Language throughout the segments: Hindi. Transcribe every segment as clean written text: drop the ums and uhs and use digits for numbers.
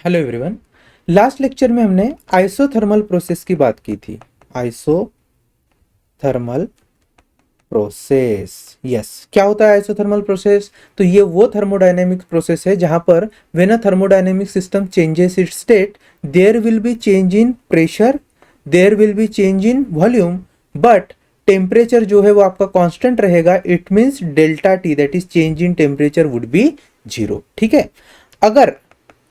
Hello everyone. लास्ट लेक्चर में हमने आइसोथर्मल प्रोसेस की बात की थी। आइसोथर्मल प्रोसेस, यस, क्या होता है आइसोथर्मल प्रोसेस? तो ये वो थर्मोडायनेमिक प्रोसेस है जहां पर when a thermodynamic system changes its state, there will be change in pressure, there will be change in volume, but temperature जो है वो आपका कांस्टेंट रहेगा। It means delta T, that is change in temperature would be zero. ठीक है, अगर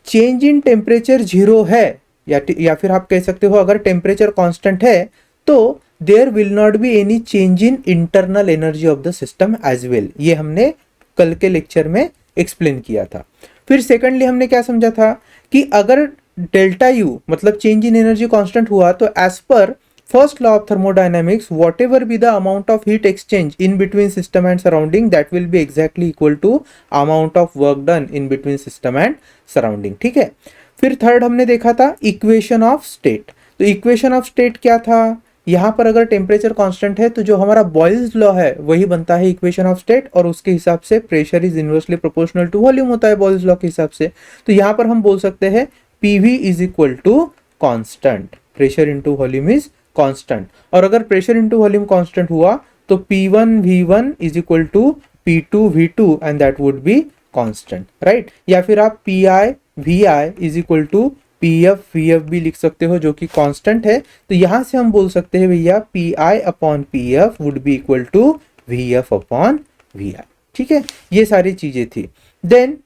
चेंज इन टेम्परेचर जीरो है या फिर आप कह सकते हो अगर टेम्परेचर कांस्टेंट है तो there will not be any change in internal energy of the system as well. ये हमने कल के लेक्चर में एक्सप्लेन किया था। फिर सेकंडली हमने क्या समझा था कि अगर डेल्टा यू मतलब चेंज इन एनर्जी कांस्टेंट हुआ तो as per first law of thermodynamics, whatever be the amount of heat exchange in between system and surrounding, that will be exactly equal to amount of work done in between system and surrounding। ठीक है, फिर थर्ड हमने देखा था इक्वेशन ऑफ स्टेट। तो इक्वेशन ऑफ स्टेट क्या था? यहाँ पर अगर टेम्परेचर कांस्टेंट है तो जो हमारा बॉयल्स लॉ है वही बनता है इक्वेशन ऑफ स्टेट, और उसके हिसाब से pressure is inversely proportional to volume होता है बॉयल्स लॉ के हिसाब से। तो यहाँ पर हम बोल सकते हैं PV is equal to constant, pressure into volume is constant. और अगर प्रेशर इनटू वॉल्यूम कांस्टेंट हुआ तो P1 V1 is equal to P2 V2 and that would be constant, right? या फिर आप PI VI is equal to PF VF भी लिख सकते हो जो कि कांस्टेंट है। तो यहां से हम बोल सकते हैं भैया PI upon PF would be equal to VF upon VI। ठीक है, ये सारी चीजें थी। देन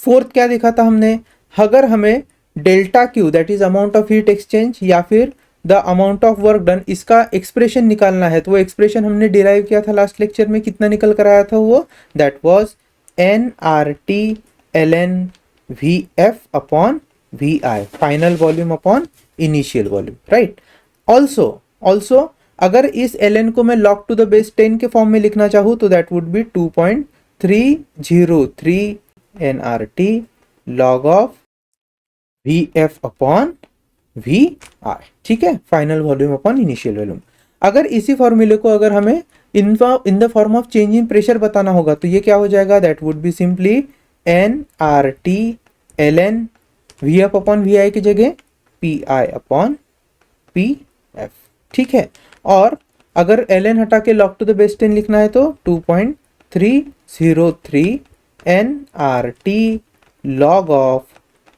फोर्थ क्या देखा था हमने? अगर हमें delta Q that is amount of heat exchange या फिर the amount of work done, इसका एक्सप्रेशन निकालना है तो वो एक्सप्रेशन हमने डिराइव किया था लास्ट लेक्चर में। कितना निकल कर आया था वो? That was nRT ln VF upon VI, final volume upon initial volume, right? Also अगर इस ln को मैं log टू द बेस 10 के फॉर्म में लिखना चाहूँ तो that would B 2.303 nRT log of VF upon VI। ठीक है, final volume upon initial volume. अगर इसी फॉर्मूले को अगर हमें in the form of change in pressure बताना होगा तो ये क्या हो जाएगा? That would be simply nRT ln VF upon VI की जगह PI अपॉन PF। ठीक है, और अगर ln हटा के log टू द बेस 10 लिखना है तो 2.303 nRT log of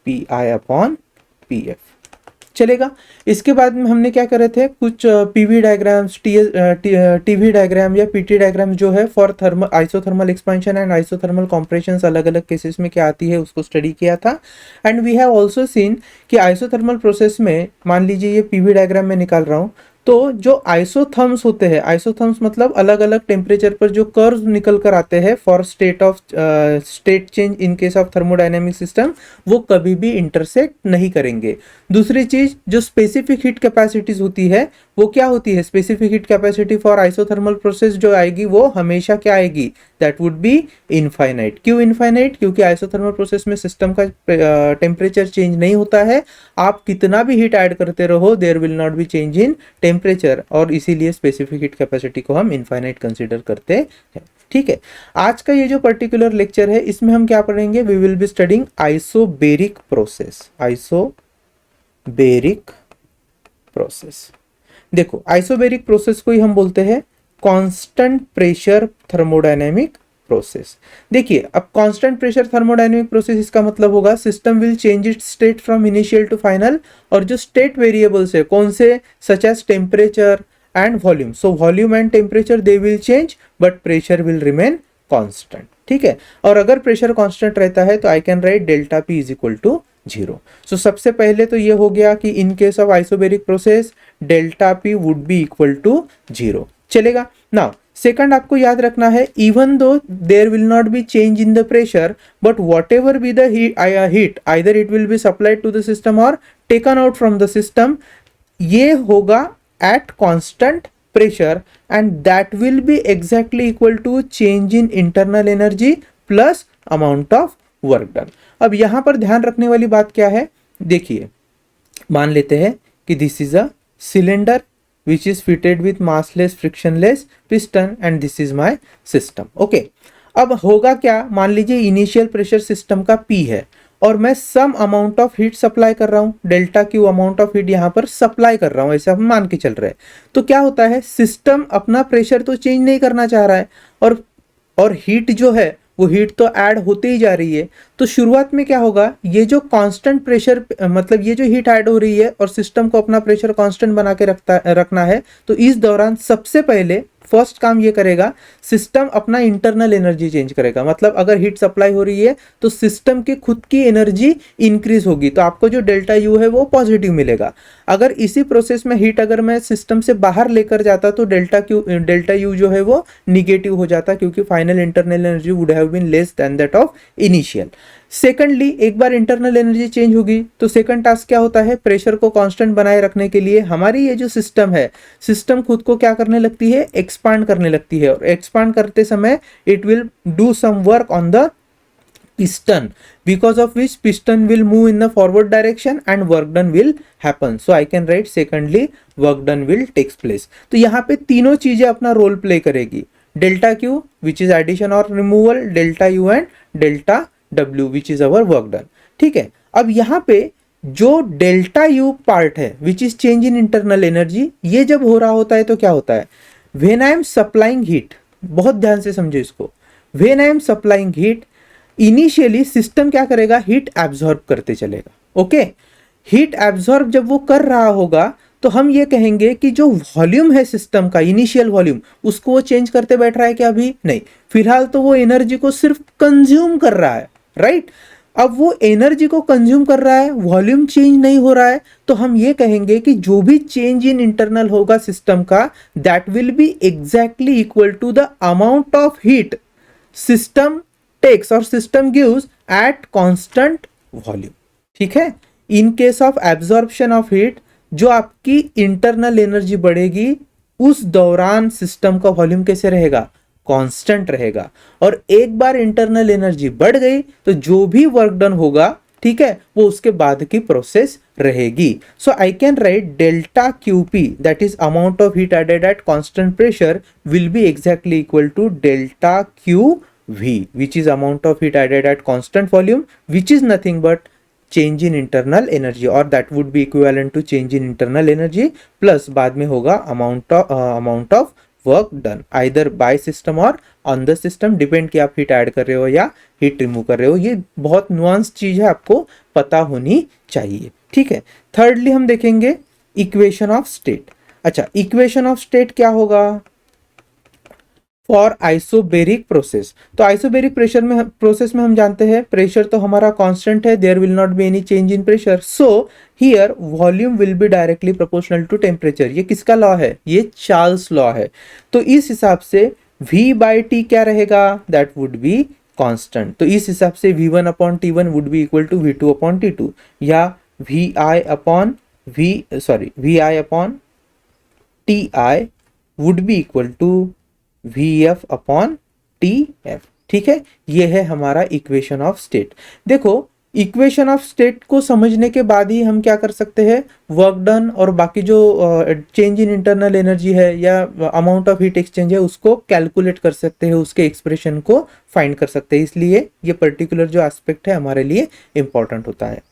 PI upon PF चलेगा। इसके बाद में हमने क्या करे थे? कुछ पीवी डायग्राम्स, टीवी डायग्राम या पीटी डायग्राम जो है for thermal isothermal expansion and isothermal compression, अलग अलग केसेस में क्या आती है उसको स्टडी किया था। And we have also seen कि आइसोथर्मल प्रोसेस में मान लीजिए ये पीवी डायग्राम में निकाल रहा हूँ तो जो आइसोथर्म्स होते हैं, आइसोथर्म्स मतलब अलग अलग टेम्परेचर पर जो कर्व निकल कर आते हैं for state change in case of thermodynamic system, वो कभी भी इंटरसेक्ट नहीं करेंगे। दूसरी चीज जो स्पेसिफिक हीट कैपेसिटीज होती है वो क्या होती है? Specific heat capacity for isothermal process जो आएगी वो हमेशा क्या आएगी? That would B infinite. क्यों इनफाइनाइट? क्योंकि आइसोथर्मल प्रोसेस में सिस्टम का टेम्परेचर चेंज नहीं होता है। आप कितना भी हीट ऐड करते रहो there will not be change in temperature, और इसीलिए स्पेसिफिक हीट कैपेसिटी को हम इनफाइनाइट कंसीडर करते हैं। ठीक है, आज का ये जो पर्टिकुलर लेक्चर है इसमें हम क्या पढ़ेंगे? We will be studying isobaric process. Isobaric process, देखो आइसोबेरिक प्रोसेस को ही हम बोलते हैं कांस्टेंट प्रेशर थर्मोडायनेमिक प्रोसेस। देखिए अब कांस्टेंट प्रेशर थर्मोडायनेमिक प्रोसेस इसका मतलब होगा system will change its state from initial to final, और जो स्टेट वेरिएबल्स है कौन से? Such as temperature and volume. So volume and temperature they will change but pressure will remain constant. ठीक है, और अगर प्रेशर कांस्टेंट रहता है तो I can write delta P is equal to zero. So सबसे पहले तो ये हो गया कि in case of isobaric process delta P would be equal to zero. चलेगा। नाउ सेकंड आपको याद रखना है, even though there will not be change in the pressure but whatever be the heat either it will be supplied to the system और taken out from the system, ये होगा at constant pressure and that will be exactly equal to change in internal energy plus amount of work done. अब यहां पर ध्यान रखने वाली बात क्या है? देखिए मान लेते हैं कि this is a cylinder which is fitted with massless frictionless piston and this is my system। Okay, अब होगा क्या? मान लीजिए इनिशियल प्रेशर सिस्टम का P है और मैं some amount of heat supply कर रहा हूँ, delta Q amount of heat यहाँ पर सप्लाई कर रहा हूँ, ऐसे हम मान के चल रहे हैं। तो क्या होता है, सिस्टम अपना प्रेशर तो चेंज नहीं करना चाह रहा है, और हीट जो है वो हीट तो ऐड होते ही जा रही है। तो शुरुआत में क्या होगा, ये जो कांस्टेंट प्रेशर, मतलब ये जो हीट ऐड हो रही है और सिस्टम को अपना प्रेशर कांस्टेंट बना के रखना है, तो इस दौरान सबसे पहले फर्स्ट काम ये करेगा, सिस्टम अपना इंटरनल एनर्जी चेंज करेगा। मतलब अगर हीट सप्लाई हो रही है तो सिस्टम की खुद की एनर्जी इंक्रीज होगी, तो आपको जो डेल्टा यू है वो पॉजिटिव मिलेगा। अगर इसी प्रोसेस में हीट अगर मैं सिस्टम से बाहर लेकर जाता तो डेल्टा यू जो है वो निगेटिव हो जाता, क्योंकि final internal energy would have been less than that of initial. Secondly, एक बार इंटरनल एनर्जी चेंज होगी तो सेकंड टास्क क्या होता है, प्रेशर को कांस्टेंट बनाए रखने के लिए हमारी ये जो सिस्टम है, सिस्टम खुद को क्या करने लगती है, एक्सपांड करने लगती है। और एक्सपांड करते समय it will do some work on the piston, because of which piston will move in the forward direction and work done will happen. So I can write secondly work done will takes place. तो यहाँ पे तीनों चीजें अपना रोल प्ले करेगी, delta Q which is addition और removal, delta U and delta W which is our work done. ठीक है, अब यहाँ पे जो डेल्टा यू पार्ट है which is change in internal energy, ये जब हो रहा होता है तो क्या होता है, when I am supplying heat, बहुत ध्यान से समझो इसको, when I am supplying heat, initially system क्या करेगा, हीट एब्जॉर्ब करते चलेगा। ओके, हीट एब्जॉर्ब जब वो कर रहा होगा तो हम ये कहेंगे कि जो वॉल्यूम है सिस्टम का, इनिशियल वॉल्यूम, उसको वो चेंज करते बैठ रहा है क्या, अभी नहीं, फिलहाल तो वो एनर्जी को सिर्फ कंज्यूम कर रहा है, राइट। अब वो एनर्जी को कंज्यूम कर रहा है, वॉल्यूम चेंज नहीं हो रहा है, तो हम ये कहेंगे कि जो भी चेंज इन इंटरनल होगा सिस्टम का, that will be exactly equal to the amount of heat system takes or system gives at constant volume। ठीक है, in case of absorption of heat, जो आपकी इंटरनल एनर्जी बढ़ेगी उस दौरान सिस्टम का वॉल्यूम कैसे रहेगा, कांस्टेंट रहेगा। और एक बार इंटरनल एनर्जी बढ़ गई तो जो भी वर्क डन होगा, ठीक है, वो उसके बाद की प्रोसेस रहेगी। So I can write delta Q P, that is amount of heat added at constant pressure, will be exactly equal to delta Q V, which is amount of heat added at constant volume, which is nothing but change in internal energy, or that would be equivalent to change in internal energy plus बाद में होगा amount of work done either by system or on the system, depend कि आप हीट ऐड कर रहे हो या हीट रिमूव कर रहे हो। ये बहुत नुआंस चीज है, आपको पता होनी चाहिए। ठीक है, थर्डली हम देखेंगे इक्वेशन ऑफ स्टेट। अच्छा, इक्वेशन ऑफ स्टेट क्या होगा फॉर आइसोबेरिक प्रोसेस। तो आइसोबेरिक प्रोसेस में हम जानते हैं प्रेशर तो हमारा कांस्टेंट है, there will not be any change in pressure, so here volume will be directly proportional to temperature. ये किसका लॉ है, ये चार्ल्स लॉ है। तो इस हिसाब से V बाई टी क्या रहेगा, दैट वुड बी कांस्टेंट। तो इस हिसाब से V1 upon T1 would be equal to V2 upon T2, या VI upon TI would be equal to VF upon TF। ठीक है, ये है हमारा इक्वेशन ऑफ स्टेट। देखो, इक्वेशन ऑफ स्टेट को समझने के बाद ही हम क्या कर सकते हैं, वर्क डन और बाकी जो चेंज इन इंटरनल एनर्जी है या अमाउंट ऑफ हीट एक्सचेंज है उसको कैलकुलेट कर सकते हैं, उसके एक्सप्रेशन को फाइंड कर सकते हैं। इसलिए ये पर्टिकुलर जो एस्पेक्ट है हमारे लिए इंपॉर्टेंट होता है।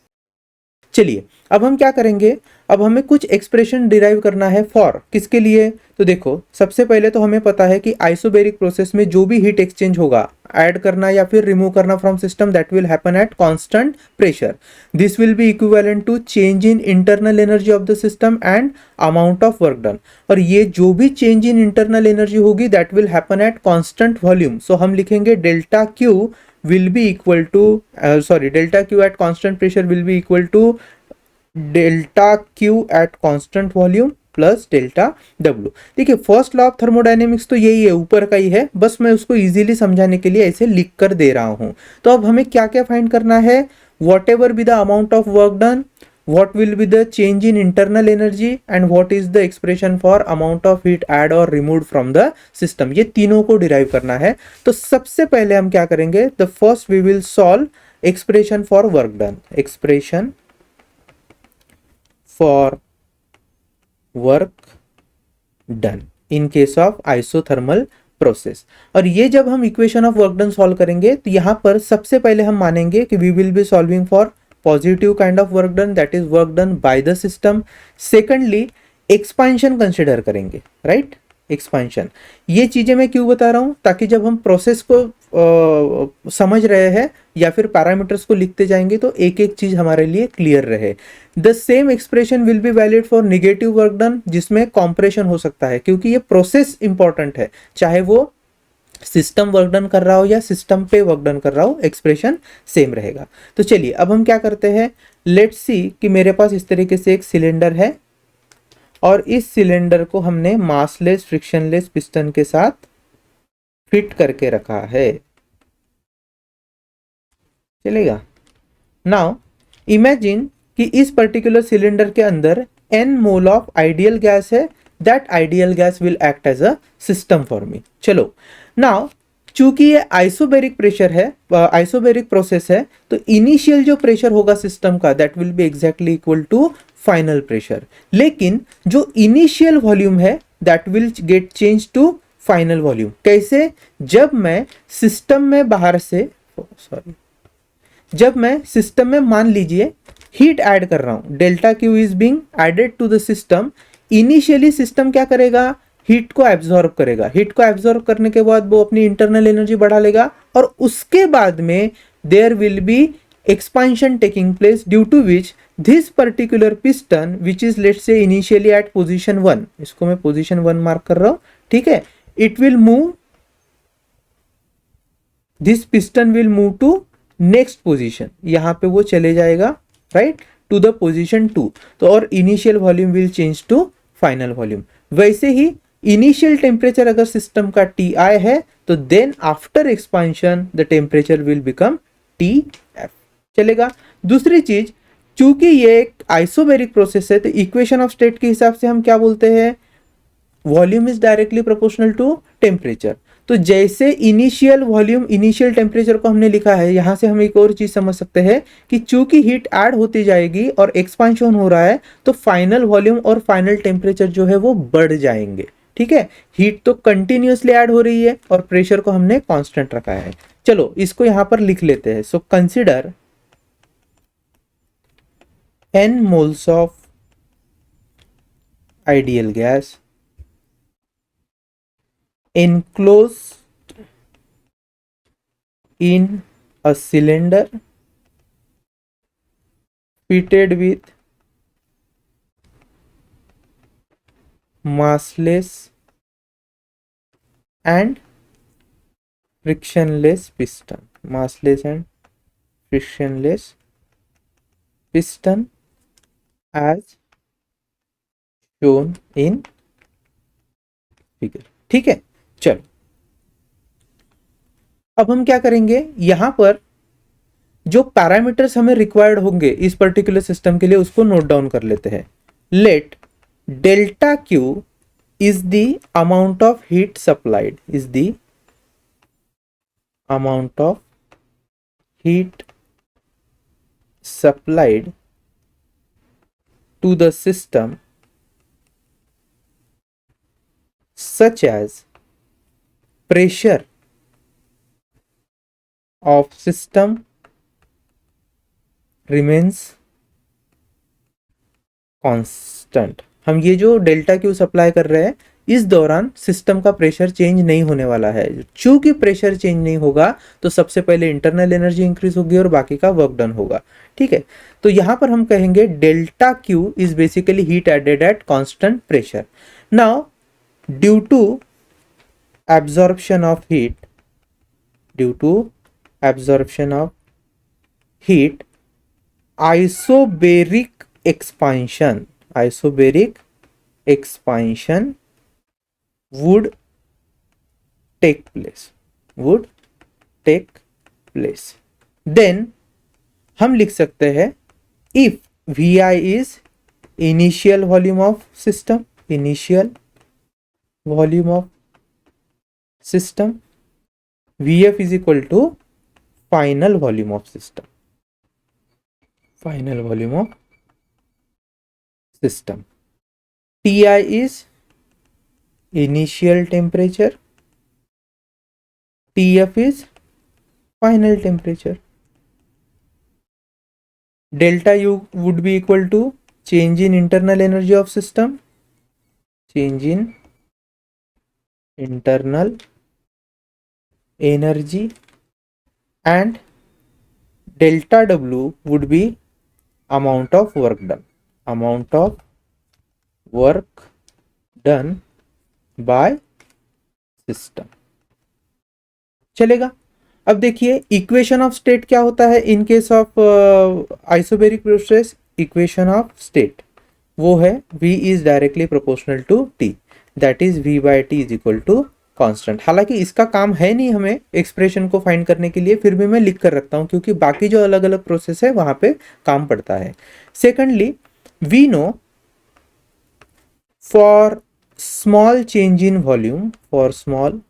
चलिए, अब हम क्या करेंगे, अब हमें कुछ एक्सप्रेशन डिराइव करना है फॉर किसके लिए। तो देखो, सबसे पहले तो हमें पता है कि आइसोबेरिक प्रोसेस में जो भी हीट एक्सचेंज होगा, ऐड करना या फिर रिमूव करना from system, that will happen at constant pressure. This will be equivalent to change in internal energy of the system and amount of work done. और ये जो भी चेंज इन इंटरनल एनर्जी होगी that will happen at constant volume. So हम लिखेंगे delta Q will be equal to delta Q at constant pressure will be equal to delta Q at constant volume plus delta W। देखिए, फर्स्ट लॉ ऑफ थर्मोडायनेमिक्स तो यही है, ऊपर का ही है, बस मैं उसको इजीली समझाने के लिए ऐसे लिख कर दे रहा हूं। तो अब हमें क्या क्या फाइंड करना है, what ever be the amount of work done, what will be the change in internal energy and what is the expression for amount of heat add or removed from the system। ये तीनों को डिराइव करना है। तो सबसे पहले हम क्या करेंगे, the first we will solve expression for work done, expression for work done in case of isothermal process. और ये जब हम equation of work done solve करेंगे तो यहाँ पर सबसे पहले हम मानेंगे कि we will be solving for positive kind of work done, that is work done by the system. Secondly expansion consider करेंगे, राइट, एक्सपांशन। ये चीजें मैं क्यों बता रहा हूं, ताकि जब हम प्रोसेस को समझ रहे हैं या फिर पैरामीटर्स को लिखते जाएंगे तो एक एक चीज हमारे लिए क्लियर रहे। The same expression will be valid for negative work done, जिसमें कॉम्प्रेशन हो सकता है, क्योंकि ये प्रोसेस इंपॉर्टेंट है, चाहे वो सिस्टम वर्क डन कर रहा हो या सिस्टम पे वर्क डन कर रहा हो, एक्सप्रेशन सेम रहेगा। तो चलिए अब हम क्या करते हैं, लेट्स सी कि मेरे पास इस तरीके से एक सिलेंडर है और इस सिलेंडर को हमने मासलेस फ्रिक्शनलेस पिस्टन के साथ फिट करके रखा है, चलेगा। नाउ इमेजिन कि इस पर्टिकुलर सिलेंडर के अंदर n mole of ideal gas है, that ideal gas will act as a system for me. चलो नाउ चूंकि ये आइसोबेरिक प्रेशर है, आइसोबेरिक प्रोसेस है, तो इनिशियल जो प्रेशर होगा सिस्टम का that will be exactly equal to final pressure. लेकिन जो इनिशियल वॉल्यूम है that will get change to final volume. कैसे, जब मैं सिस्टम में बाहर से सॉरी जब मैं सिस्टम में मान लीजिए हीट ऐड कर रहा हूं, delta Q is being added to the system. Initially system क्या करेगा, हीट को एब्जॉर्ब करेगा, हीट को एब्जॉर्ब करने के बाद वो अपनी इंटरनल एनर्जी बढ़ा लेगा और उसके बाद में there will be expansion taking place, due to which this particular piston which is let's say initially at position 1, इसको मैं पोजीशन 1 मार्क कर रहा हूं, ठीक है, it will move, this piston will move to next position, यहां पे वो चले जाएगा, राइट, टू द पोजीशन 2। तो और initial volume will change to final volume. वैसे ही इनिशियल टेम्परेचर अगर सिस्टम का Ti है तो then after expansion the temperature will become Tf, चलेगा। दूसरी चीज, चूंकि ये एक आइसोबेरिक प्रोसेस है तो इक्वेशन ऑफ स्टेट के हिसाब से हम क्या बोलते हैं, volume is directly proportional to temperature. तो जैसे इनिशियल वॉल्यूम इनिशियल टेम्परेचर को हमने लिखा है, यहां से हम एक और चीज समझ सकते हैं कि चूंकि हीट ऐड होती जाएगी और एक्सपांशन हो रहा है तो फाइनल वॉल्यूम और फाइनल टेम्परेचर जो है वो बढ़ जाएंगे, ठीक है। हीट तो कंटिन्यूअसली ऐड हो रही है और प्रेशर को हमने कांस्टेंट रखा है। चलो इसको यहां पर लिख लेते हैं। So consider n moles of ideal gas enclosed in a cylinder fitted with massless and frictionless piston, massless and frictionless piston as shown in figure, ठीक है। चलो अब हम क्या करेंगे, यहां पर जो पैरामीटर्स हमें रिक्वायर्ड होंगे इस पर्टिकुलर सिस्टम के लिए उसको नोट डाउन कर लेते हैं। Let delta Q is the amount of heat supplied, is the amount of heat supplied to the system such as pressure of system remains constant। हम ये जो डेल्टा क्यू सप्लाई कर रहे हैं इस दौरान सिस्टम का प्रेशर चेंज नहीं होने वाला है। चूंकि प्रेशर चेंज नहीं होगा तो सबसे पहले इंटरनल एनर्जी इंक्रीज होगी और बाकी का वर्क डन होगा, ठीक है। तो यहां पर हम कहेंगे delta Q is basically heat added at constant pressure. Now due to absorption of heat, due to absorption of heat, isobaric expansion would take place, then हम लिख सकते हैं if Vi is initial volume of system, initial volume of system, Vf is equal to final volume of system, final volume of system, Ti is initial temperature TF is final temperature. Delta U would be equal to change in internal energy of system, change in internal energy, and delta W would be amount of work done, amount of work done by system. चलेगा। अब देखिए इक्वेशन ऑफ स्टेट क्या होता है in case of isobaric process. Equation of state वो है V is directly proportional to T, that is V by T is equal to constant. हालांकि इसका काम है नहीं हमें एक्सप्रेशन को फाइंड करने के लिए, फिर भी मैं लिख कर रखता हूं क्योंकि बाकी जो अलग अलग प्रोसेस है वहां पे काम पड़ता है। Secondly we know for small change in volume, for small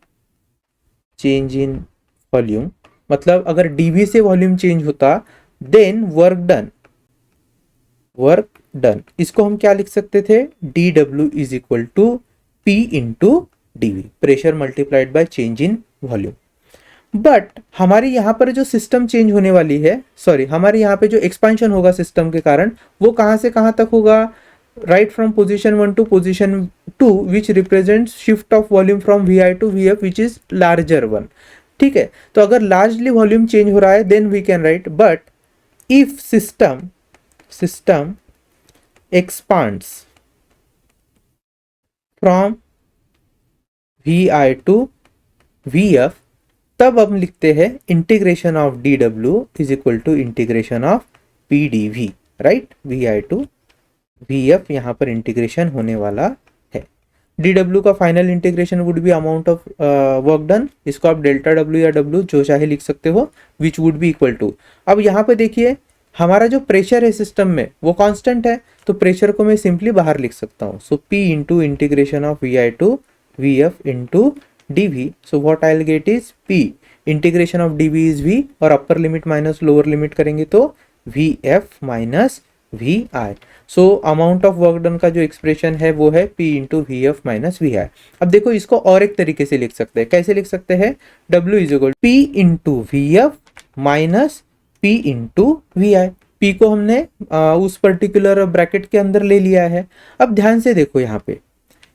change in volume मतलब अगर dV से वॉल्यूम चेंज होता then work done, work done इसको हम क्या लिख सकते थे, dW is equal to P into dV, pressure multiplied by change in volume. But हमारे यहाँ पर जो सिस्टम चेंज होने वाली है, सॉरी हमारे यहाँ पे जो एक्सपेंशन होगा सिस्टम के कारण वो कहाँ से कहाँ तक होगा, right from position 1 to position 2 which represents shift of volume from VI to VF which is larger one. ठीक है, तो अगर लार्जली वॉल्यूम चेंज हो रहा है then we can write, but if system expands from VI to VF तब हम लिखते हैं integration of dW is equal to integration of PdV, right. VI to VF यहाँ पर इंटीग्रेशन होने वाला है। dW का final integration would be amount of work done, इसको आप डेल्टा W या W जो चाहे लिख सकते हो, which would be equal to. अब यहाँ पे देखिए हमारा जो प्रेशर है सिस्टम में वो कांस्टेंट है, तो प्रेशर को मैं सिंपली बाहर लिख सकता हूँ। So P into integration of VI to VF into dV, so what I'll get is P integration of dV is V और upper limit minus lower limit करेंगे तो VF minus VI। So amount of work done का जो एक्सप्रेशन है वो है P into VF minus VI। अब देखो इसको और एक तरीके से लिख सकते हैं, कैसे लिख सकते हैं, W is equal P into VF minus P into VI। P को हमने उस पर्टिकुलर ब्रैकेट के अंदर ले लिया है। अब ध्यान से देखो यहाँ पे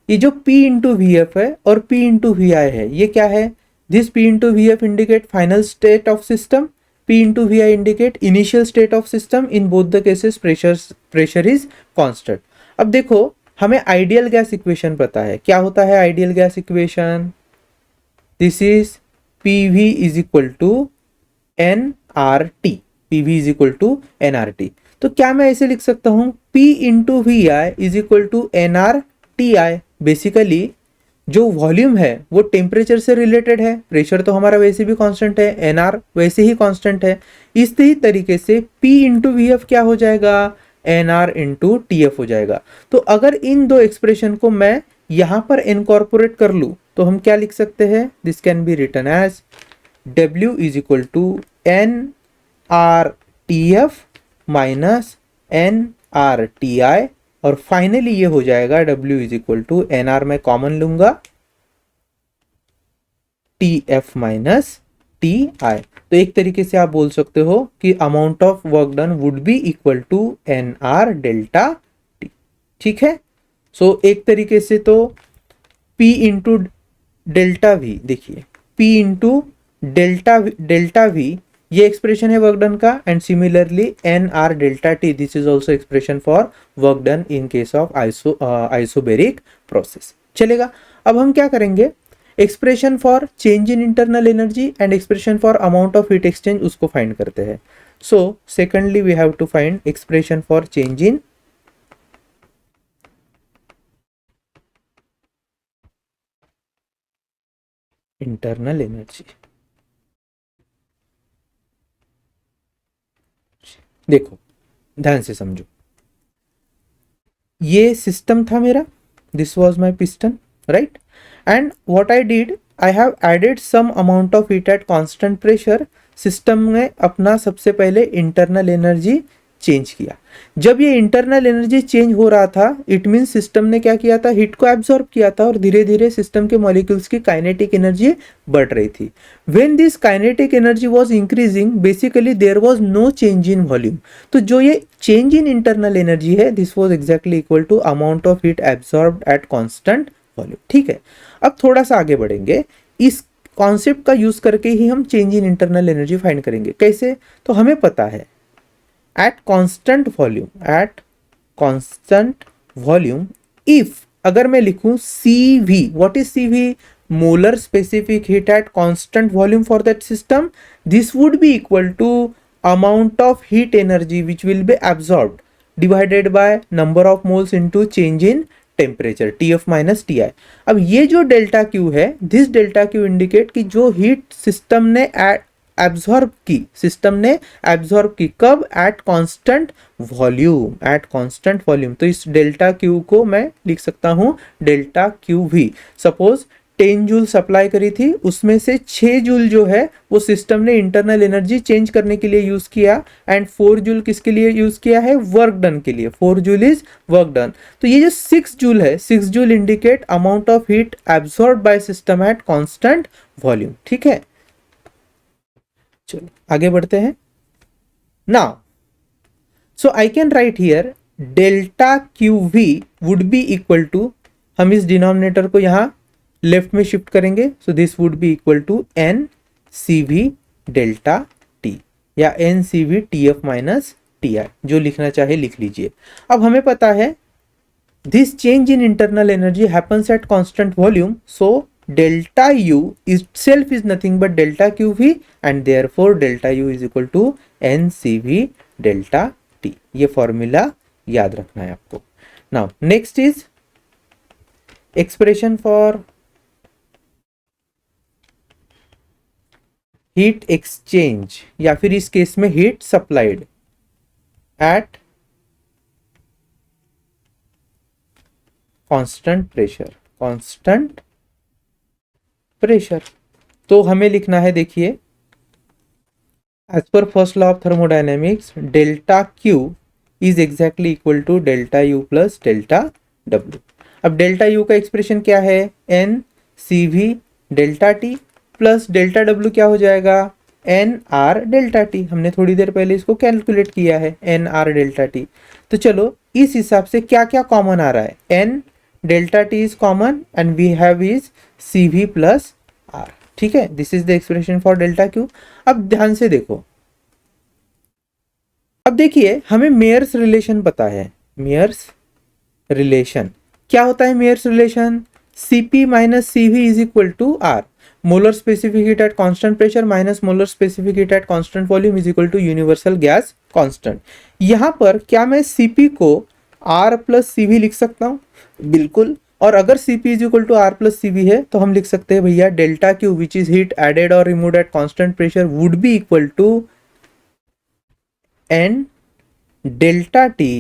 ये जो P इंटू VF है और P इंटू VI है ये क्या है, this P into VF indicate final state of system, P into VI indicate initial state of system. In both the cases pressure is constant. अब देखो हमें आइडियल गैस इक्वेशन पता है, क्या होता है ideal gas equation, this is PV is equal to nRT, PV is equal to nRT। तो क्या मैं ऐसे लिख सकता हूं P into VI is equal to nRTI। Basically जो वॉल्यूम है वो टेम्परेचर से रिलेटेड है, प्रेशर तो हमारा वैसे भी कांस्टेंट है, NR वैसे ही कांस्टेंट है। इस तरीके से P इंटू VF क्या हो जाएगा, NR इंटू TF हो जाएगा। तो अगर इन दो एक्सप्रेशन को मैं यहाँ पर इनकॉर्पोरेट कर लूँ तो हम क्या लिख सकते हैं, this can be written as W is equal to NRTF minus NRTI और फाइनली ये हो जाएगा W is equal to NR में कॉमन लूंगा TF माइनस TI। तो एक तरीके से आप बोल सकते हो कि amount of work done would be equal to NR delta T। ठीक है, सो एक तरीके से तो P इंटू डेल्टा V, देखिए P इंटू डेल्टा V ये एक्सप्रेशन है वर्क डन का, and similarly NR delta T this is also expression for work done in case of isobaric process. चलेगा, अब हम क्या करेंगे, expression for change in internal energy and expression for amount of heat exchange उसको फाइंड करते हैं। So secondly we have to find expression for change in internal energy. देखो ध्यान से समझो, ये सिस्टम था मेरा, this was my piston, right, and what I did, I have added some amount of heat at constant pressure. System ने अपना सबसे पहले इंटरनल एनर्जी चेंज किया। जब ये इंटरनल एनर्जी चेंज हो रहा था, इट मीन सिस्टम ने क्या किया था, हीट को एब्जॉर्ब किया था और धीरे धीरे सिस्टम के मॉलिक्यूल्स की काइनेटिक एनर्जी बढ़ रही थी। When this kinetic energy was increasing, basically there was no change in volume. तो जो ये चेंज इन इंटरनल एनर्जी है, this was exactly equal to amount of heat absorbed at constant volume. ठीक है, अब थोड़ा सा आगे बढ़ेंगे। इस कॉन्सेप्ट का यूज करके ही हम change in internal energy find करेंगे। कैसे? तो हमें पता है at constant volume if अगर मैं लिखूं CV, what is CV? molar specific heat at constant volume for that system, this would be equal to amount of heat energy which will be absorbed divided by number of moles into change in temperature TF minus TI। अब ये जो डेल्टा Q है, दिस डेल्टा Q इंडिकेट कि जो हीट सिस्टम ने एब्जॉर्ब की कब? At constant volume. तो इस डेल्टा क्यू को मैं लिख सकता हूं delta Q V. Suppose 10 joule supply करी थी, उसमें से 6 जूल जो है वो सिस्टम ने इंटरनल एनर्जी चेंज करने के लिए यूज किया, एंड 4 जूल किसके लिए यूज किया है? वर्क डन के लिए। 4 जूल इज वर्क डन। तो ये जो 6 जूल है, 6 joule indicate amount of heat absorb by system at constant volume. ठीक है, चलो आगे बढ़ते हैं। Now so I can write here delta Q V would be equal to, हम इस डिनोमिनेटर को यहां लेफ्ट में शिफ्ट करेंगे, so this would be equal to n C V delta T या n C V T F minus T I, जो लिखना चाहे लिख लीजिए। अब हमें पता है this change in internal energy happens at constant volume, so delta u itself is nothing but delta qv, and therefore delta u is equal to ncv delta t। ये फॉर्मूला याद रखना है आपको। Now next is expression for heat exchange, या फिर इस केस में heat supplied at constant pressure. तो हमें लिखना है, देखिए एज पर first law of thermodynamics, delta Q is exactly equal to delta U plus delta W. अब डेल्टा यू का एक्सप्रेशन क्या है? N C V delta T plus delta W क्या हो जाएगा? N R delta T. हमने थोड़ी देर पहले इसको कैलकुलेट किया है, एन आर डेल्टा टी। तो चलो इस हिसाब से क्या क्या कॉमन आ रहा है? N delta T is common and we have is C V plus R. ठीक है, this is the expression for delta Q. अब ध्यान से देखो, अब देखिए हमें मेयर्स रिलेशन पता है। मेयर्स रिलेशन क्या होता है? Mayer's relation Cp minus CV is equal to R. Molar specific heat at constant pressure minus molar specific heat at constant volume is equal to universal gas constant. यहां पर क्या मैं Cp को R प्लस CV लिख सकता हूं? बिल्कुल। और अगर Cp is equal to R plus CV है तो हम लिख सकते हैं भैया delta Q which is heat added और removed at constant pressure would be equal to n delta T.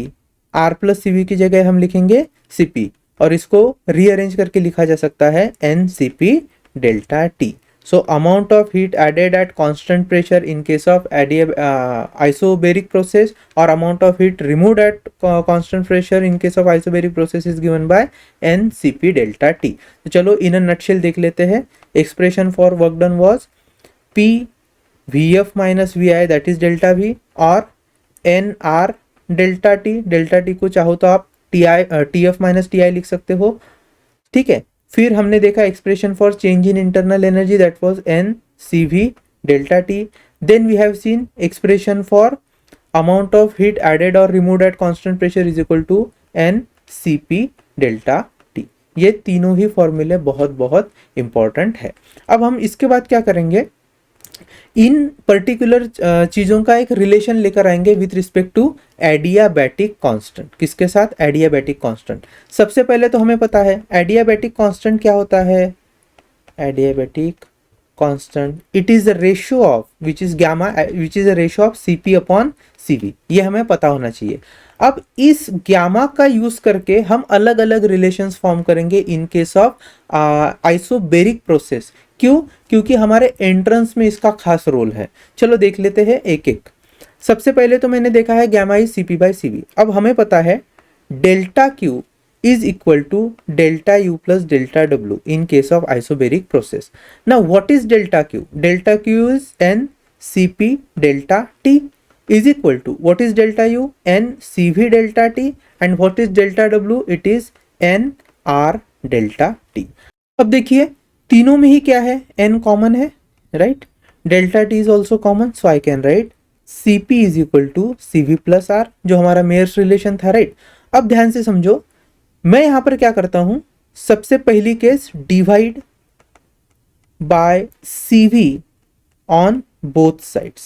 R plus CV की जगह हम लिखेंगे Cp, और इसको रीअरेंज करके लिखा जा सकता है N Cp delta T. So amount of heat added at constant pressure in case of isobaric process, or amount of heat removed at constant pressure in case of isobaric process is given by Ncp delta T। तो चलो in a nutshell देख लेते हैं। Expression for work done was P Vf minus Vi, that is delta V, और Nr delta T। delta T को चाहो तो आप Tf minus Ti लिख सकते हो। ठीक है, फिर हमने देखा expression for change in internal energy, that was n C V delta T. Then we have seen expression for amount of heat added और removed at constant pressure is equal to n C P delta T. ये तीनों ही फॉर्मूले बहुत बहुत इंपॉर्टेंट है। अब हम इसके बाद क्या करेंगे, इन पर्टिकुलर चीजों का एक रिलेशन लेकर आएंगे with respect to adiabatic constant. किसके साथ? Adiabatic constant. सबसे पहले तो हमें पता है एडियाबैटिक कांस्टेंट क्या होता है। Adiabatic constant, it is the ratio of which is gamma, which is the ratio of Cp upon Cv। ये हमें पता होना चाहिए। अब इस गामा का यूज करके हम अलग अलग रिलेशंस फॉर्म करेंगे इन केस ऑफ आइसोबेरिक प्रोसेस। क्यों? क्योंकि हमारे एंट्रेंस में इसका खास रोल है। चलो देख लेते हैं एक एक। सबसे पहले तो मैंने देखा है gamma is Cp by Cv। अब हमें पता है delta Q is equal to delta U plus delta W in case of isobaric process. Now what is delta Q? Delta Q is N Cp delta T is equal to what is delta U? N Cv delta T, and what is delta W? It is N R delta T. अब देखिए तीनों में ही क्या है, N कॉमन है, right? Delta T is also common, so I can write Cp is equal to Cv plus R, जो हमारा मेयर्स रिलेशन था, राइट? अब ध्यान से समझो, मैं यहां पर क्या करता हूं, सबसे पहली case divide by Cv on both sides,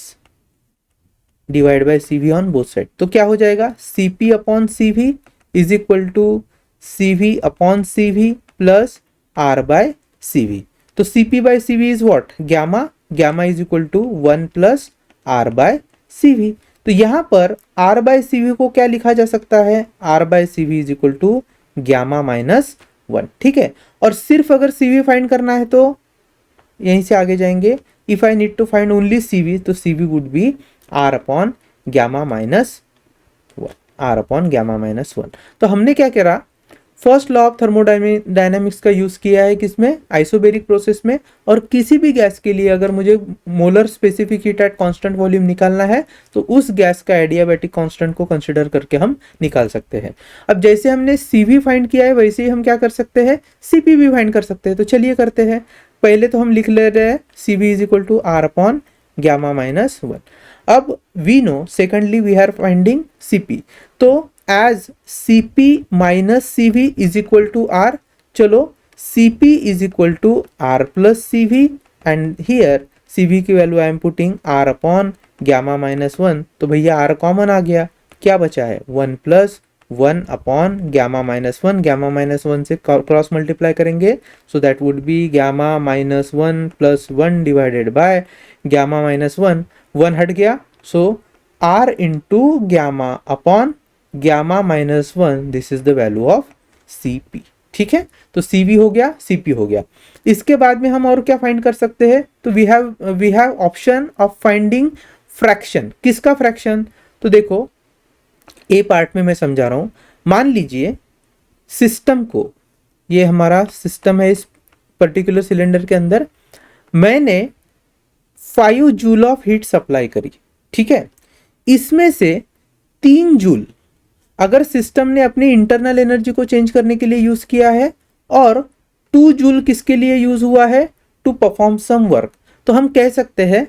divide by Cv on both side, तो क्या हो जाएगा, Cp upon Cv is equal to Cv upon Cv plus R by Cv। तो Cp by Cv is what, gamma, gamma is equal to 1 plus R by Cv। तो यहां पर R बाय Cv को क्या लिखा जा सकता है, R by Cv is equal to gamma minus 1, ठीक है? और सिर्फ अगर Cv फाइंड करना है तो यहीं से आगे जाएंगे, if I need to find only Cv, तो Cv would be R upon gamma minus 1, R upon gamma minus 1। तो हमने क्या करा, फर्स्ट लॉ ऑफ थर्मोडायनेमिक्स का यूज किया है किसमें, आइसोबेरिक प्रोसेस में। और किसी भी गैस के लिए अगर मुझे molar specific heat at constant volume निकालना है तो उस गैस का एडियाबैटिक कांस्टेंट को कंसीडर करके हम निकाल सकते हैं। अब जैसे हमने Cv फाइंड किया है वैसे ही हम क्या कर सकते हैं, Cp भी फाइंड कर सकते हैं। तो चलिए करते हैं। पहले तो हम लिख ले रहे हैं Cv is equal to R upon gamma minus 1। अब we know secondly we are finding Cp, तो as Cp minus Cv is equal to R, चलो Cp is equal to R plus Cv, and here Cv की value I am putting R upon gamma minus 1, तो भैया R कॉमन आ गया, क्या बचा है 1 plus 1 upon gamma minus 1, gamma minus 1 से क्रॉस मल्टीप्लाई करेंगे, so that would be gamma minus 1 plus 1 divided by gamma minus 1, 1 हट गया, so R into gamma upon gamma minus 1, this is the value of Cp, ठीक है? तो Cv हो गया, Cp हो गया। इसके बाद में हम और क्या फाइंड कर सकते हैं, तो we have option of finding fraction. किसका फ्रैक्शन, तो देखो ए पार्ट में मैं समझा रहा हूं। मान लीजिए सिस्टम को, ये हमारा सिस्टम है, इस पर्टिकुलर सिलेंडर के अंदर मैंने 5 जूल ऑफ हीट सप्लाई करी, ठीक है? इसमें से 3 जूल अगर सिस्टम ने अपनी इंटरनल एनर्जी को चेंज करने के लिए यूज किया है, और 2 जूल किसके लिए यूज हुआ है, टू परफॉर्म सम वर्क, तो हम कह सकते हैं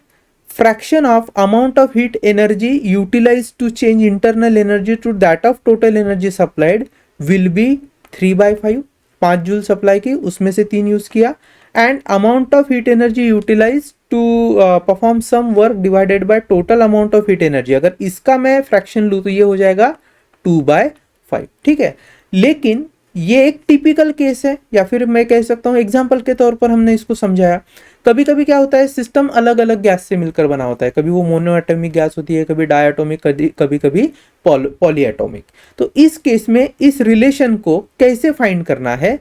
fraction of amount of heat energy utilize to change internal energy to that of total energy supplied will be 3/5। 5 joule supply की, उसमें से 3 यूज किया, and amount of heat energy utilize to perform some work divided by total amount of heat energy. अगर इसका मैं फ्रैक्शन लूँ तो ये हो जाएगा 2/5, ठीक है? लेकिन ये एक टिपिकल केस है, या फिर मैं कह सकता हूं एग्जाम्पल के तौर पर हमने इसको समझाया। कभी कभी क्या होता है, सिस्टम अलग अलग गैस से मिलकर बना होता है, कभी वो मोनोएटॉमिक गैस होती है, कभी डायटोमिक, कभी कभी पॉलीएटॉमिक। तो इस केस में इस रिलेशन को कैसे फाइंड करना है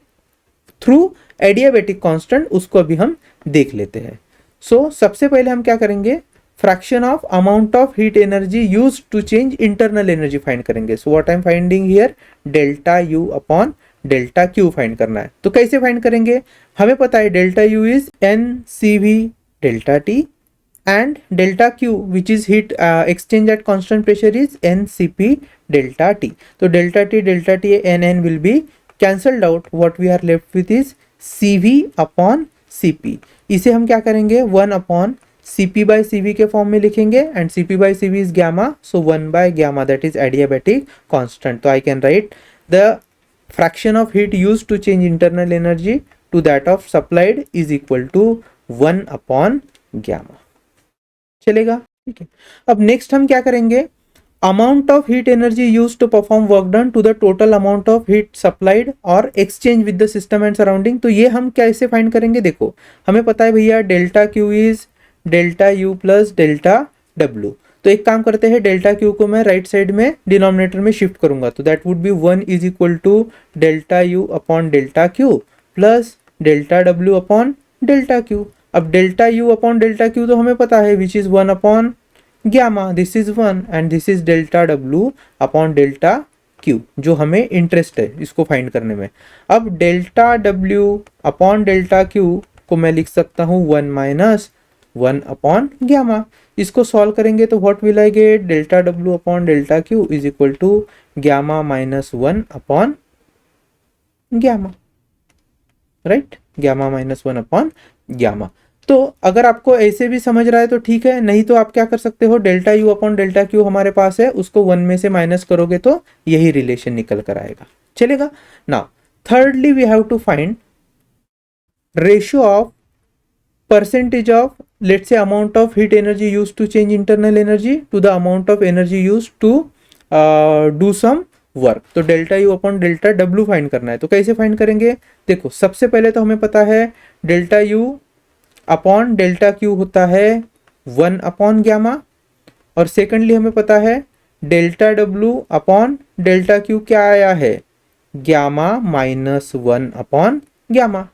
थ्रू एडियाबैटिक कांस्टेंट, उसको अभी हम देख लेते हैं। सो सबसे पहले हम क्या करेंगे, fraction of amount of heat energy use to change internal energy find करेंगे। So what I am finding here, delta U upon delta Q find करना है। तो कैसे फाइंड करेंगे, हमें पता है delta U is n C V delta T, and delta Q which is heat exchange at constant pressure is n C P delta T. तो delta T n n will be cancelled out, what we are left with is C V upon C P. इसे हम क्या करेंगे, 1 अपॉन Cp by Cv के फॉर्म में लिखेंगे, and Cp by Cv is gamma, so 1 by gamma, that is adiabatic constant. तो I can write the fraction of heat used to change internal energy to that of supplied is equal to 1 upon gamma. चलेगा, ठीक है? अब नेक्स्ट हम क्या करेंगे, amount of heat energy use to perform work done to the total amount of heat supplied और exchange with the system and surrounding. तो ये हम कैसे फाइंड करेंगे, देखो हमें पता है भैया delta Q is delta U plus delta W. तो एक काम करते हैं, डेल्टा क्यू को मैं राइट साइड में डिनोमिनेटर में शिफ्ट करूंगा, तो that would be 1 is equal to delta U upon delta Q plus delta W upon delta Q. अब delta U upon delta Q तो हमें पता है which is 1 upon gamma, this is 1 and this is delta W upon delta Q, जो हमें इंटरेस्ट है इसको फाइंड करने में। अब delta W upon delta Q को मैं लिख सकता हूँ 1 माइनस 1 अपॉन गैमा। इसको सॉल्व करेंगे तो what will I get, delta W upon delta Q is equal to gamma minus 1 upon gamma, right, gamma minus 1 upon gamma. तो अगर आपको ऐसे भी समझ रहा है तो ठीक है, नहीं तो आप क्या कर सकते हो, delta U upon delta Q हमारे पास है, उसको 1 में से माइनस करोगे तो यही रिलेशन निकल कर आएगा, चलेगा। Now thirdly we have to find ratio of percentage of, let's say, amount of heat energy used to change internal energy to the amount of energy used to do some work. तो delta U upon delta W find करना है, तो कैसे फाइंड करेंगे, देखो सबसे पहले तो हमें पता है delta U upon delta Q होता है 1 अपॉन गैमा, और सेकेंडली हमें पता है delta W upon delta Q क्या आया है, गैमा माइनस 1 अपॉन गैमा।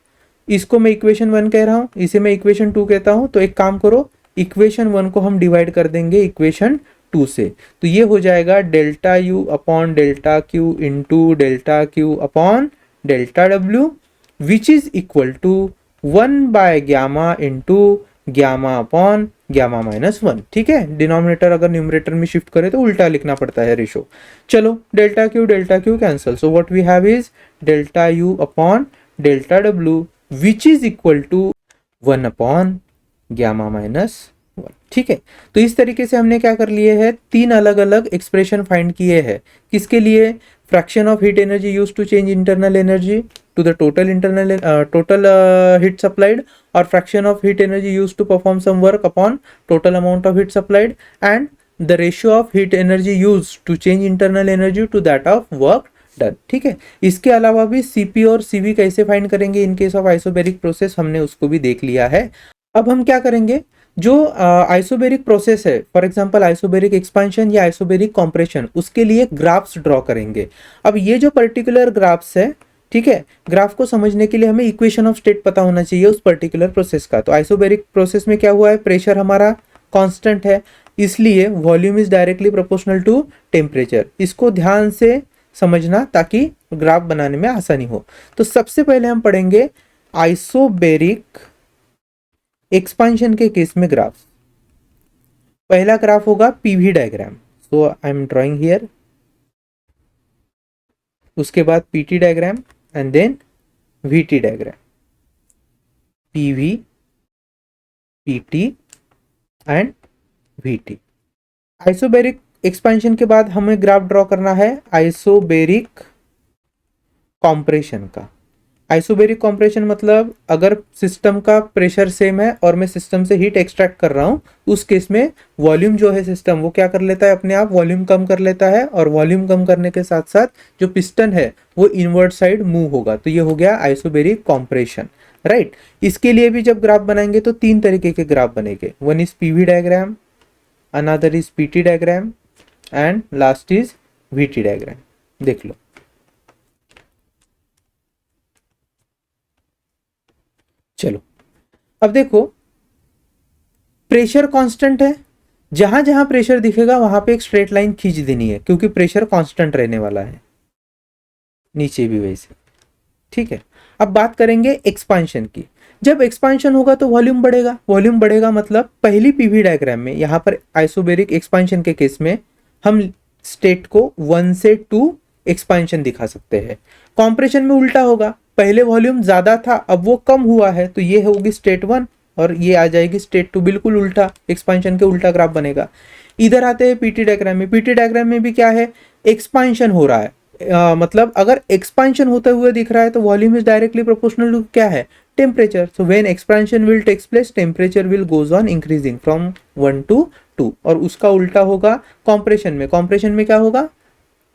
इसको मैं इक्वेशन 1 कह रहा हूं, इसे मैं इक्वेशन 2 कहता हूं। तो एक काम करो, इक्वेशन 1 को हम डिवाइड कर देंगे इक्वेशन 2 से, तो ये हो जाएगा delta U upon delta Q into delta Q upon delta W which is equal to 1 by gamma into gamma upon gamma minus 1। ठीक है, डिनोमिनेटर अगर न्यूमरेटर में शिफ्ट करें तो उल्टा लिखना पड़ता है रेशो। चलो delta Q cancel, so what we have is delta U upon delta W which is equal to 1 upon gamma minus 1। ठीक है, तो इस तरीके से हमने क्या कर लिए है, 3 अलग अलग एक्सप्रेशन फाइंड किए हैं। किसके लिए, fraction of heat energy used to change internal energy to the total heat supplied, or fraction of heat energy used to perform some work upon total amount of heat supplied, and the ratio of heat energy used to change internal energy to that of work done। ठीक है, इसके अलावा भी Cp और Cv कैसे फाइंड करेंगे इन केस ऑफ आइसोबैरिक प्रोसेस, हमने उसको भी देख लिया है। अब हम क्या करेंगे, जो आइसोबैरिक प्रोसेस है, फॉर एग्जांपल आइसोबैरिक एक्सपांशन या आइसोबैरिक कंप्रेशन, उसके लिए ग्राफ्स ड्रॉ करेंगे। अब ये जो पर्टिकुलर ग्राफ्स है, ठीक है, ग्राफ को समझने के लिए हमें इक्वेशन ऑफ स्टेट पता होना चाहिए उस पर्टिकुलर प्रोसेस का। तो आइसोबैरिक प्रोसेस में क्या हुआ है, प्रेशर हमारा कांस्टेंट है, इसलिए volume is directly proportional to temperature. इसको ध्यान से समझना ताकि ग्राफ बनाने में आसानी हो। तो सबसे पहले हम पढ़ेंगे आइसोबैरिक एक्सपांशन के केस में ग्राफ। पहला ग्राफ होगा PV diagram, so I am drawing here, उसके बाद PT diagram and then VT diagram, PV, PT and VT। Isobaric expansion के बाद हमें ग्राफ ड्रॉ करना है आइसोबैरिक कॉम्प्रेशन का। आइसोबैरिक कॉम्प्रेशन मतलब अगर सिस्टम का प्रेशर सेम है और मैं सिस्टम से हीट एक्सट्रैक्ट कर रहा हूं, उस केस में वॉल्यूम जो है सिस्टम वो क्या कर लेता है, अपने आप वॉल्यूम कम कर लेता है, और वॉल्यूम कम करने के साथ साथ जो पिस्टन है वो इनवर्ट साइड मूव होगा। तो ये हो गया आइसोबैरिक कॉम्प्रेशन, राइट। इसके लिए भी जब ग्राफ बनाएंगे तो 3 तरीके के ग्राफ बनेंगे, one is PV diagram, another is PT diagram and last is VT diagram. देख लो, चलो अब देखो, प्रेशर कांस्टेंट है, जहां जहां प्रेशर दिखेगा वहां पे एक स्ट्रेट लाइन खींच देनी है, क्योंकि प्रेशर कांस्टेंट रहने वाला है, नीचे भी वैसे। ठीक है, अब बात करेंगे एक्सपांशन की। जब एक्सपांशन होगा तो वॉल्यूम बढ़ेगा, वॉल्यूम बढ़ेगा मतलब पहली पीवी डायग्राम में, यहां पर आइसोबैरिक एक्सपांशन के केस में हम स्टेट को 1 से 2 एक्सपांशन दिखा सकते हैं। कॉम्प्रेशन में उल्टा होगा, पहले वॉल्यूम ज्यादा था अब वो कम हुआ है, तो ये होगी स्टेट 1 और ये आ जाएगी स्टेट 2, बिल्कुल उल्टा, एक्सपांशन के उल्टा ग्राफ बनेगा। इधर आते हैं पीटी डायग्राम में। पीटी डायग्राम में भी क्या है, एक्सपांशन हो रहा है, मतलब अगर एक्सपांशन होते हुए दिख रहा है तो volume is directly proportional to क्या है, temperature. So when expansion will takes place, temperature will goes on increasing from 1 to 2, और उसका उल्टा होगा कॉम्प्रेशन में। कॉम्प्रेशन में क्या होगा,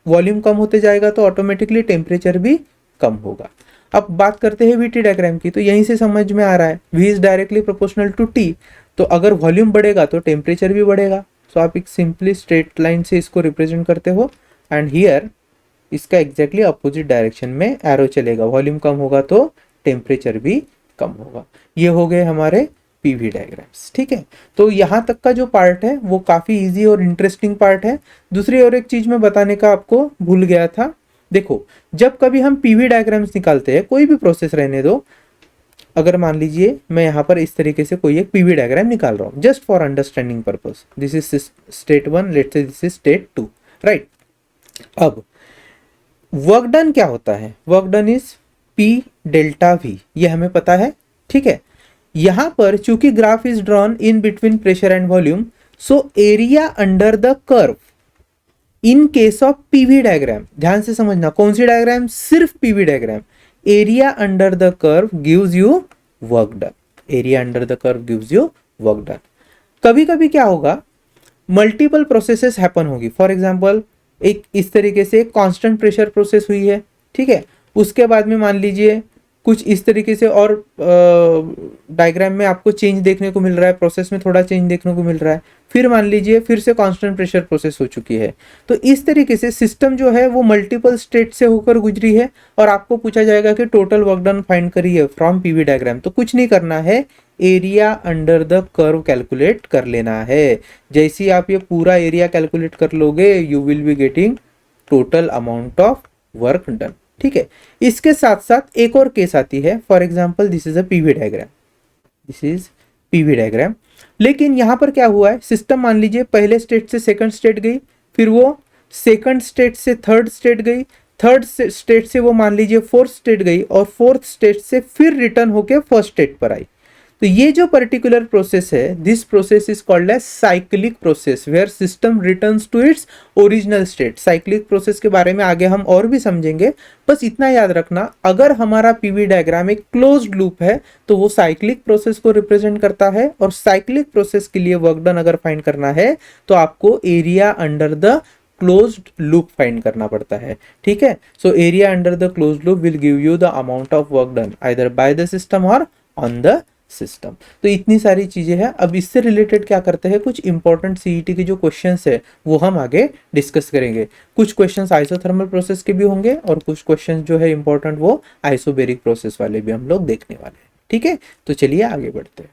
वॉल्यूम कम होते जाएगा तो ऑटोमेटिकली टेम्परेचर भी कम होगा। अब बात करते हैं वीटी डायग्राम की, तो यहीं से समझ में आ रहा है V is directly proportional to T, तो अगर वॉल्यूम बढ़ेगा तो टेम्परेचर भी बढ़ेगा। सो आप एक सिंपली स्ट्रेट लाइन से इसको रिप्रेजेंट करते हो, एंड हियर इसका एग्जैक्टली अपोजिट डायरेक्शन में एरो चलेगा, वॉल्यूम कम होगा तो टेम्परेचर भी कम होगा। ये हो गए हमारे पीवी डायग्राम्स। ठीक है, तो यहाँ तक का जो पार्ट है वो काफ़ी इजी और इंटरेस्टिंग पार्ट है। दूसरी और एक चीज़ मैं बताने का आपको भूल गया था, देखो जब कभी हम पीवी डायग्राम्स निकालते हैं, कोई भी प्रोसेस रहने दो, अगर मान लीजिए मैं यहाँ पर इस तरीके से कोई एक पीवी डायग्राम निकाल रहा हूँ just for understanding purpose, this is state 1, let's say this is state 2, right. अब वर्क डन क्या होता है, work done is P delta we, ये हमें पता है। ठीक है, यहां पर चूंकि graph is drawn in between pressure and volume, so area under the curve in case of PV diagram, ध्यान से समझना कौन सी डायग्राम, सिर्फ PV diagram, area under the curve gives you work done, area under the curve gives you work done. कभी कभी क्या होगा, मल्टीपल प्रोसेसेस हैपन होगी, फॉर एग्जांपल एक इस तरीके से कांस्टेंट प्रेशर प्रोसेस हुई है, ठीक है, उसके बाद में मान लीजिए कुछ इस तरीके से और डायग्राम में आपको चेंज देखने को मिल रहा है, प्रोसेस में थोड़ा चेंज देखने को मिल रहा है, फिर मान लीजिए फिर से कांस्टेंट प्रेशर प्रोसेस हो चुकी है। तो इस तरीके से सिस्टम जो है वो मल्टीपल स्टेट से होकर गुजरी है और आपको पूछा जाएगा कि टोटल वर्क डन फाइंड करिए फ्रॉम पीवी डायग्राम। तो कुछ नहीं करना है, area under the curve calculate कर लेना है। जैसे ही आप ये पूरा एरिया कैलकुलेट कर लोगे, you will be getting total amount of work done. ठीक है, इसके साथ साथ एक और केस आती है, for example this is a PV diagram, this is PV diagram. लेकिन यहां पर क्या हुआ है, सिस्टम मान लीजिए पहले स्टेट से सेकंड स्टेट गई, फिर वो सेकंड स्टेट से थर्ड स्टेट गई, थर्ड स्टेट से वो मान लीजिए फोर्थ स्टेट गई और फोर्थ स्टेट से फिर रिटर्न होके फर्स्ट स्टेट पर आई। तो ये जो पर्टिकुलर प्रोसेस है, this process is called as cyclic process where system returns to its original state. Cyclic process के बारे में आगे हम और भी समझेंगे, बस इतना याद रखना, अगर हमारा पीवी डायग्राम एक क्लोज्ड लूप है तो वो साइक्लिक प्रोसेस को रिप्रेजेंट करता है, और साइक्लिक प्रोसेस के लिए वर्क डन अगर फाइंड करना है तो आपको area under the closed loop find करना पड़ता है। ठीक है, so area under the closed loop will give you the amount of work done either bye the system और ऑन द सिस्टम। तो इतनी सारी चीजें हैं। अब इससे रिलेटेड क्या करते हैं, कुछ इंपॉर्टेंट सीईटी के जो क्वेश्चंस है वो हम आगे डिस्कस करेंगे। कुछ क्वेश्चंस आइसोथर्मल प्रोसेस के भी होंगे और कुछ क्वेश्चंस जो है इंपॉर्टेंट वो आइसोबेरिक प्रोसेस वाले भी हम लोग देखने वाले हैं। ठीक है, तो चलिए आगे बढ़ते हैं।